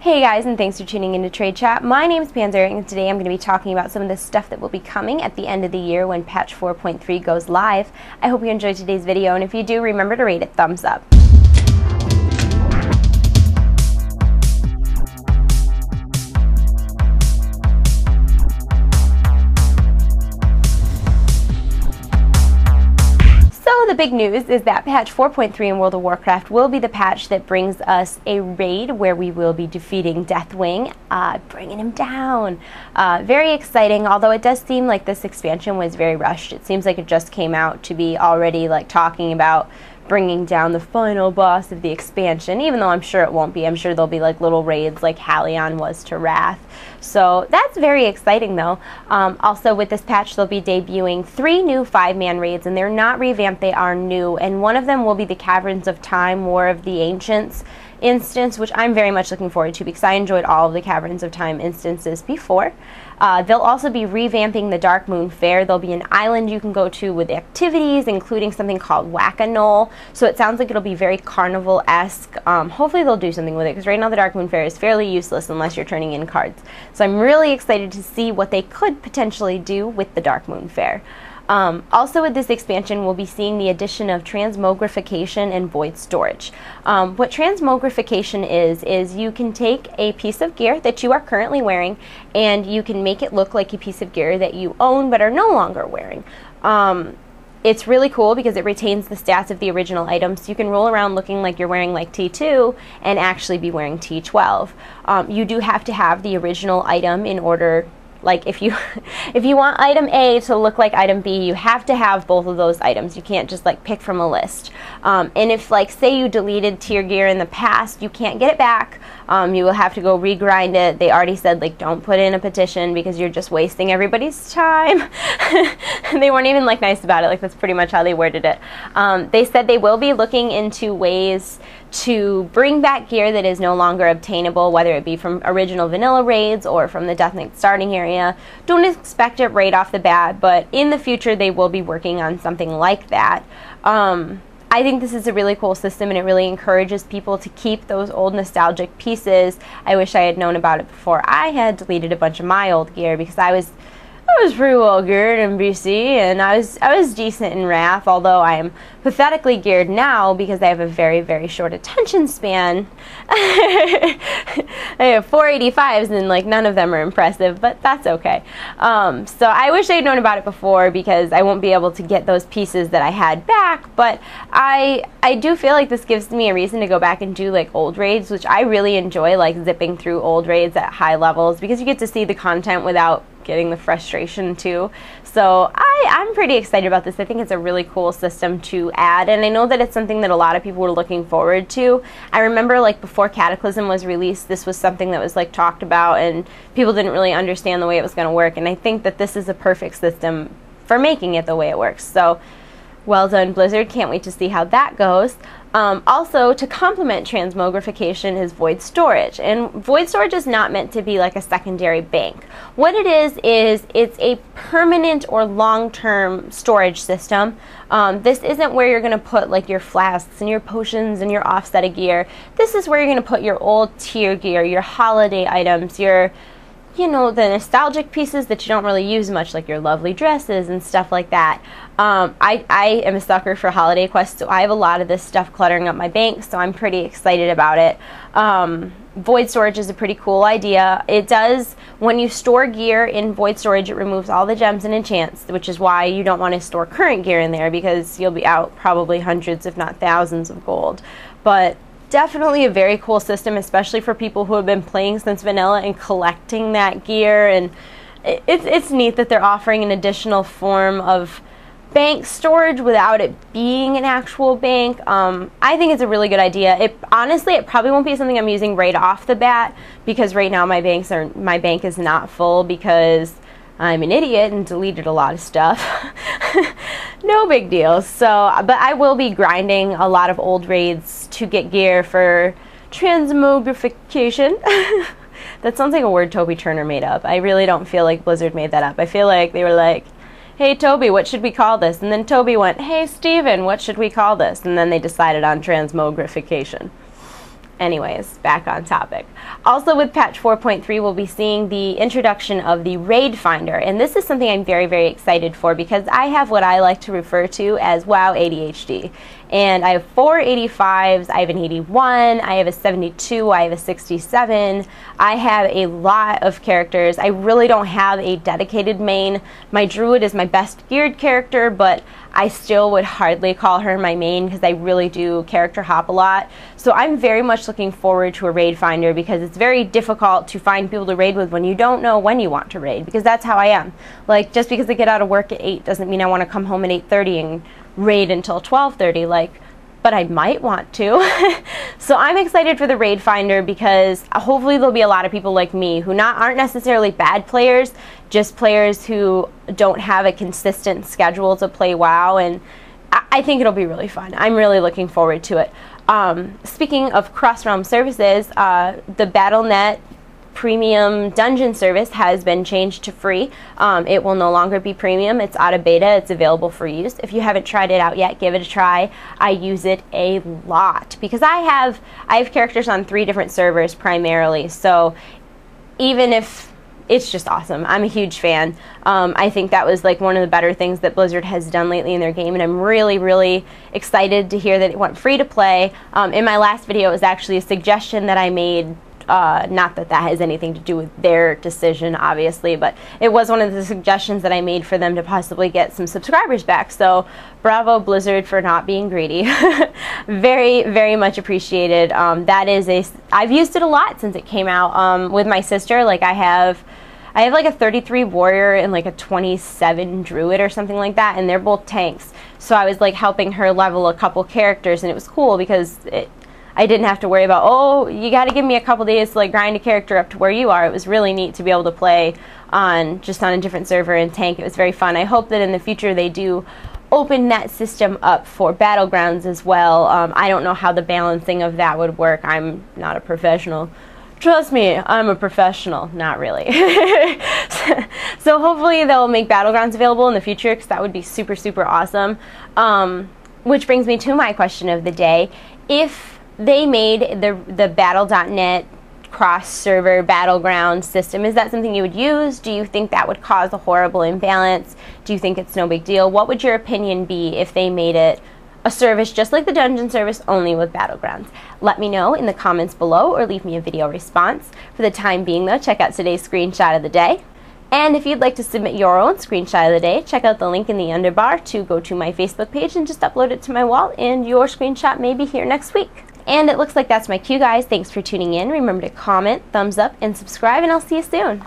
Hey guys, and thanks for tuning into TradeChat. My name is Panzer, and today I'm going to be talking about some of the stuff that will be coming at the end of the year when patch 4.3 goes live. I hope you enjoyed today's video, and if you do, remember to rate it thumbs up. So the big news is that patch 4.3 in World of Warcraft will be the patch that brings us a raid where we will be defeating Deathwing, bringing him down. Very exciting, although it does seem like this expansion was very rushed. It seems like it just came out to be already like talking about bringing down the final boss of the expansion, even though I'm sure it won't be. I'm sure there'll be like little raids like Halion was to Wrath. So that's very exciting though. Also with this patch they'll be debuting 3 new 5-man raids, and they're not revamped, they are new, and one of them will be the Caverns of Time War of the Ancients instance, which I'm very much looking forward to because I enjoyed all of the Caverns of Time instances before. They'll also be revamping the Darkmoon Faire. There'll be an island you can go to with activities, including something called Whack-A-Knoll. So it sounds like it'll be very carnival-esque. Hopefully they'll do something with it, because right now the Darkmoon Faire is fairly useless unless you're turning in cards. So I'm really excited to see what they could potentially do with the Darkmoon Faire. Also with this expansion, we'll be seeing the addition of transmogrification and void storage. What transmogrification is you can take a piece of gear that you are currently wearing and you can make it look like a piece of gear that you own but are no longer wearing. It's really cool because it retains the stats of the original item, so you can roll around looking like you're wearing like T2 and actually be wearing T12. You do have to have the original item in order. Like if you want item A to look like item B, you have to have both of those items. You can't just like pick from a list. And if like say you deleted tier gear in the past, you can't get it back. You will have to go regrind it. They already said like don't put in a petition because you're just wasting everybody's time. They weren't even like nice about it. Like that's pretty much how they worded it. They said they will be looking into ways to bring back gear that is no longer obtainable, whether it be from original vanilla raids or from the Deathnet starting area. Don't expect it right off the bat, but in the future they will be working on something like that. I think this is a really cool system, and it really encourages people to keep those old nostalgic pieces. I wish I had known about it before I had deleted a bunch of my old gear, because I was pretty well geared in BC, and I was decent in Wrath, although I am pathetically geared now because I have a very, very short attention span. I have 485s and like none of them are impressive, but that's okay. So I wish I had known about it before because I won't be able to get those pieces that I had back, but I do feel like this gives me a reason to go back and do like old raids, which I really enjoy, like zipping through old raids at high levels because you get to see the content without getting the frustration too. So I'm pretty excited about this. I think it's a really cool system to add, and I know that it's something that a lot of people were looking forward to. I remember like before Cataclysm was released, this was something that was like talked about and people didn't really understand the way it was going to work, and I think that this is a perfect system for making it the way it works. So well done, Blizzard. Can't wait to see how that goes. Also, to complement transmogrification is void storage, and void storage is not meant to be like a secondary bank. What it is it's a permanent or long-term storage system. This isn't where you're going to put like your flasks and your potions and your offset gear. This is where you're going to put your old tier gear, your holiday items, your the nostalgic pieces that you don't really use much, like your lovely dresses and stuff like that. I am a sucker for holiday quests, so I have a lot of this stuff cluttering up my bank, so I'm pretty excited about it. Void storage is a pretty cool idea. It does, when you store gear in void storage, it removes all the gems and enchants, which is why you don't want to store current gear in there, because you'll be out probably hundreds if not thousands of gold. But definitely a very cool system, especially for people who have been playing since vanilla and collecting that gear, and it's neat that they're offering an additional form of bank storage without it being an actual bank. I think it's a really good idea. Honestly, it probably won't be something I'm using right off the bat, because right now my bank is not full because I'm an idiot and deleted a lot of stuff. No big deal. So, but I will be grinding a lot of old raids to get gear for transmogrification. That sounds like a word Toby Turner made up. I really don't feel like Blizzard made that up. I feel like they were like, hey Toby, what should we call this? And then Toby went, hey Steven, what should we call this? And then they decided on transmogrification. Anyways, back on topic. Also with patch 4.3, we'll be seeing the introduction of the raid finder, and this is something I'm very, very excited for because I have what I like to refer to as WoW ADHD. And I have 4 85s, I have an 81, I have a 72, I have a 67. I have a lot of characters. I really don't have a dedicated main. My druid is my best geared character, but I still would hardly call her my main because I really do character hop a lot. So I'm very much looking forward to a raid finder because it's very difficult to find people to raid with when you don't know when you want to raid, because that's how I am. Like, just because I get out of work at 8 doesn't mean I want to come home at 8:30 and raid until 12:30, like, but I might want to. So I'm excited for the raid finder because hopefully there'll be a lot of people like me who aren't necessarily bad players, just players who don't have a consistent schedule to play WoW, and I think it'll be really fun. I'm really looking forward to it. Speaking of cross-realm services, the Battlenet premium dungeon service has been changed to free. It will no longer be premium. It's out of beta. It's available for use. If you haven't tried it out yet, give it a try. I use it a lot because I have characters on 3 different servers primarily. So even if it's just awesome. I'm a huge fan. I think that was like one of the better things that Blizzard has done lately in their game, and I'm really, really excited to hear that it went free to play. In my last video, it was actually a suggestion that I made. Not that that has anything to do with their decision, obviously, but it was one of the suggestions that I made for them to possibly get some subscribers back. So bravo Blizzard for not being greedy. Very, very much appreciated. I've used it a lot since it came out. With my sister, like I have like a 33 warrior and like a 27 druid or something like that, and they're both tanks. So I was like helping her level a couple characters, and it was cool because I didn't have to worry about, oh, you got to give me a couple days to like grind a character up to where you are. It was really neat to be able to play just on a different server and tank. It was very fun. I hope that in the future they do open that system up for Battlegrounds as well. I don't know how the balancing of that would work. I'm not a professional. Trust me, I'm a professional. Not really. So hopefully they'll make Battlegrounds available in the future because that would be super, super awesome. Which brings me to my question of the day. If they made the Battle.net cross-server battleground system, is that something you would use? Do you think that would cause a horrible imbalance? Do you think it's no big deal? What would your opinion be if they made it a service just like the dungeon service, only with Battlegrounds? Let me know in the comments below or leave me a video response. For the time being though, check out today's screenshot of the day. And if you'd like to submit your own screenshot of the day, check out the link in the underbar to go to my Facebook page and just upload it to my wall, and your screenshot may be here next week. And it looks like that's my cue, guys. Thanks for tuning in. Remember to comment, thumbs up, and subscribe, and I'll see you soon.